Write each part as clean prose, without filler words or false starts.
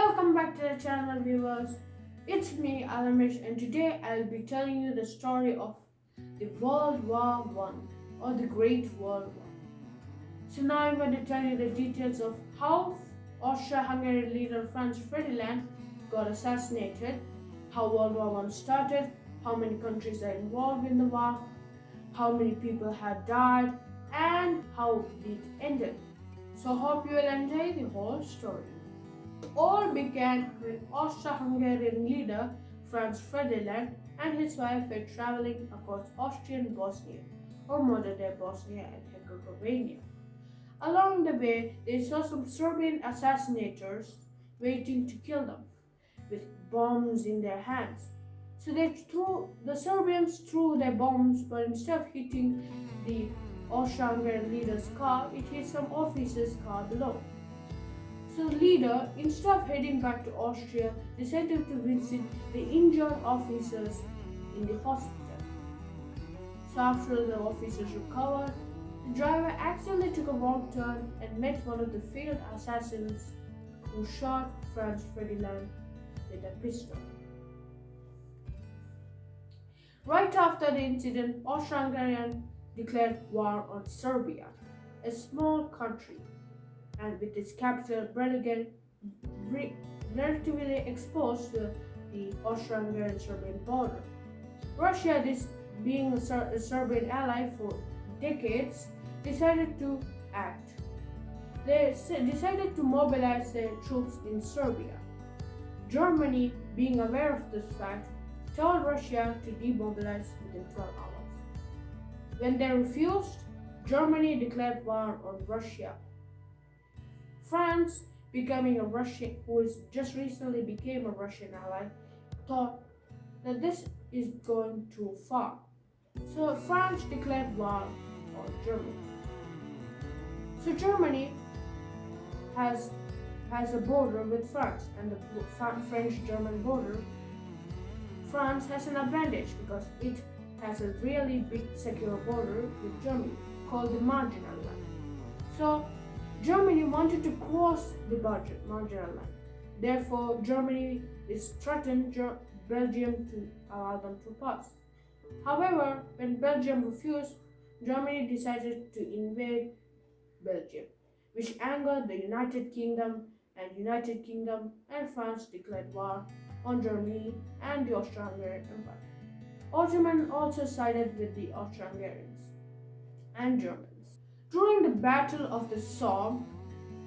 Welcome back to the channel, viewers. It's me, Alamish, and today I'll be telling you the story of the World War One or the Great World War. So now I'm going to tell you the details of how Austria-Hungary leader Franz Ferdinand got assassinated, how World War One started, how many countries are involved in the war, how many people had died, and how it ended. So hope you will enjoy the whole story. All began when Austro-Hungarian leader Franz Ferdinand and his wife were traveling across Austrian Bosnia, or modern-day Bosnia and Herzegovina. Along the way, they saw some Serbian assassinators waiting to kill them, with bombs in their hands. So the Serbians threw their bombs, but instead of hitting the Austro-Hungarian leader's car, it hit some officer's car below. So the leader, instead of heading back to Austria, decided to visit the injured officers in the hospital. So after the officers recovered, the driver accidentally took a wrong turn and met one of the failed assassins who shot Franz Ferdinand with a pistol. Right after the incident, Austro-Hungarian declared war on Serbia, a small country, and with its capital Belgrade relatively exposed to the Austro-Hungarian-Serbian border. Russia, this being a Serbian ally for decades, decided to act. They decided to mobilize their troops in Serbia. Germany, being aware of this fact, told Russia to demobilize within 12 hours. When they refused, Germany declared war on Russia. France, becoming a Russian who is just recently became a Russian ally, thought that this is going too far. So France declared war on Germany. So Germany has a border with France, and the French-German border. France has an advantage because it has a really big secure border with Germany called the marginal line. So Germany wanted to cross the marginal line. Therefore, Germany is threatened Belgium to allow them to pass. However, when Belgium refused, Germany decided to invade Belgium, which angered the United Kingdom, and France declared war on Germany and the Austro-Hungarian Empire. Ottoman also sided with the Austro-Hungarians and Germans. During the Battle of the Somme,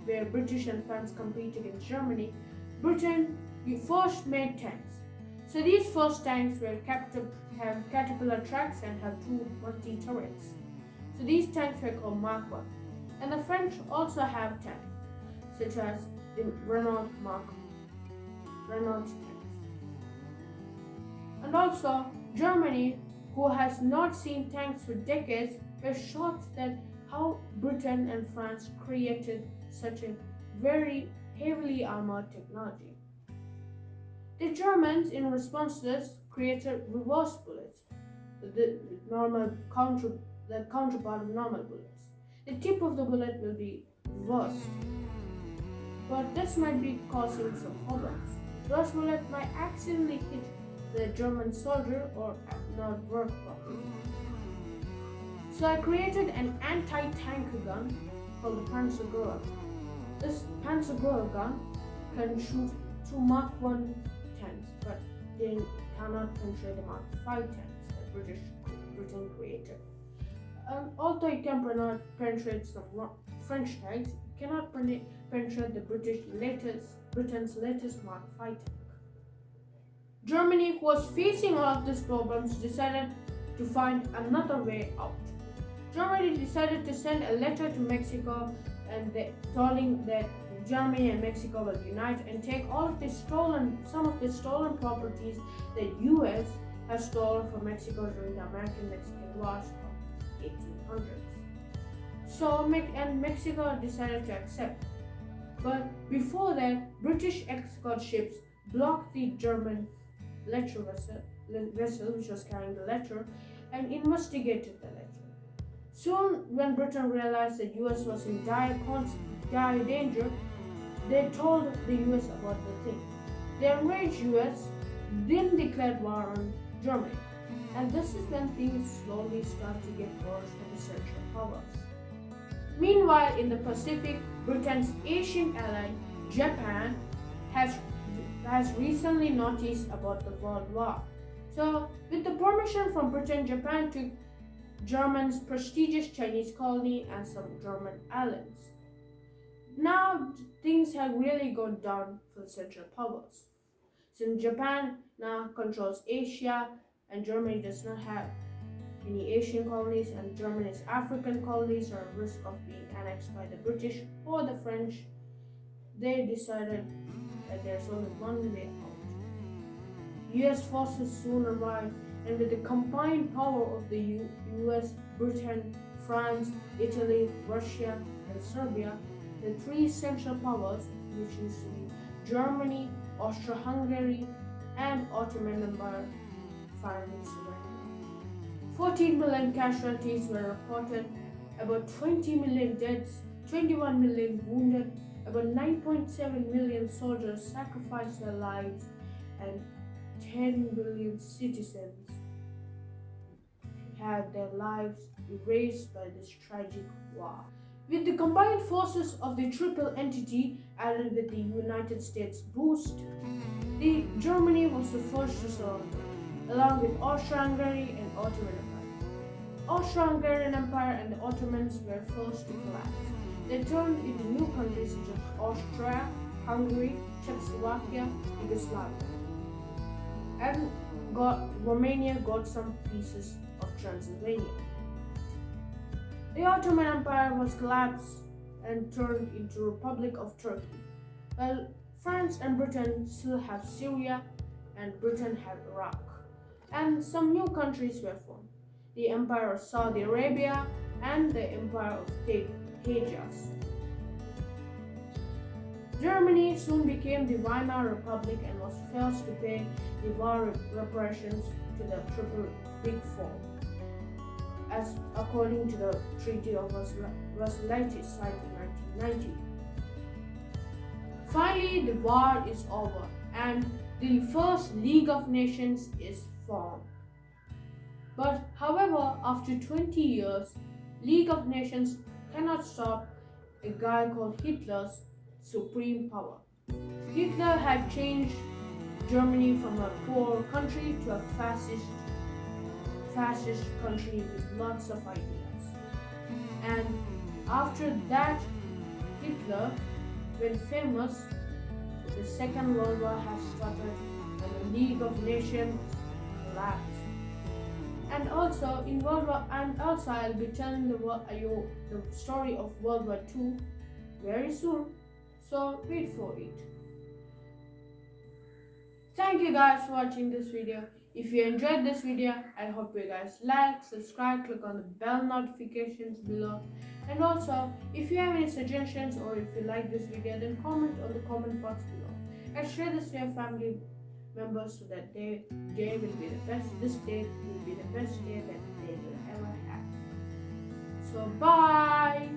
where British and France competed against Germany, Britain first made tanks. So these first tanks have caterpillar tracks and have two multi-turrets. So these tanks were called Mark 1. And the French also have tanks, such as the Renault tanks. And also, Germany, who has not seen tanks for decades, were shocked that how Britain and France created such a very heavily armored technology. The Germans, in response to this, created reverse bullets, the counterpart of normal bullets. The tip of the bullet will be reversed, but this might be causing some problems. Reverse bullet might accidentally hit the German soldier or not work properly. So I created an anti-tank gun called the Panzergruppe. This Panzergruppe gun can shoot two Mark 1 tanks, but they cannot penetrate the Mark 5 tanks that Britain created. Although it can penetrate some French tanks, it cannot penetrate the Britain's latest Mark 5 tank. Germany, who was facing all of these problems, decided to find another way out. Germany decided to send a letter to Mexico and telling that Germany and Mexico will unite and take some of the stolen properties that US has stolen from Mexico during the American-Mexican Wars of 1800s. So Mexico decided to accept. But before that, British escort ships blocked the German letter vessel which was carrying the letter and investigated the letter. Soon, when Britain realized that US was in dire danger, they told the US about the thing. The enraged US then declared war on Germany. And this is when things slowly start to get worse for the Central Powers. Meanwhile, in the Pacific, Britain's Asian ally, Japan, has recently noticed about the World War. So, with the permission from Britain, Japan took Germany's prestigious Chinese colony and some German islands. Now, things have really gone down for the Central Powers. Since Japan now controls Asia and Germany does not have any Asian colonies and Germany's African colonies are at risk of being annexed by the British or the French, they decided that there's only one way out. US forces soon arrived, and with the combined power of the US, Britain, France, Italy, Russia, and Serbia, the three Central Powers, which used to be Germany, Austro-Hungary, and Ottoman Empire, finally surrendered. 14 million casualties were reported, about 20 million deaths, 21 million wounded, about 9.7 million soldiers sacrificed their lives, and 10 million citizens had their lives erased by this tragic war. With the combined forces of the triple entity added with the United States boost, Germany was the first to surrender, along with Austro-Hungary and Ottoman Empire. Austro-Hungarian Empire and the Ottomans were forced to collapse. They turned into new countries such as Austria, Hungary, Czechoslovakia, Yugoslavia, and Romania got some pieces of Transylvania. The Ottoman Empire was collapsed and turned into Republic of Turkey, while France and Britain still have Syria and Britain have Iraq, and some new countries were formed, the Empire of Saudi Arabia and the Empire of Hejaz. Germany soon became the Weimar Republic and was forced to pay the war reparations to the Triple Big Four, as according to the Treaty of Versailles signed in 1990. Finally, the war is over and the first League of Nations is formed. But however, after 20 years, League of Nations cannot stop a guy called Hitler's supreme power. Hitler had changed Germany from a poor country to a fascist country with lots of ideas. And after that, Hitler went famous. The Second World War has started and the League of Nations collapsed. And also in World War, and also I'll be telling the story of World War II very soon. So wait for it. Thank you guys for watching this video. If you enjoyed this video, I hope you guys like, subscribe, click on the bell notifications below. And also, if you have any suggestions or if you like this video, then comment on the comment box below. And share this with your family members so that this day will be the best day that they will ever have. So bye!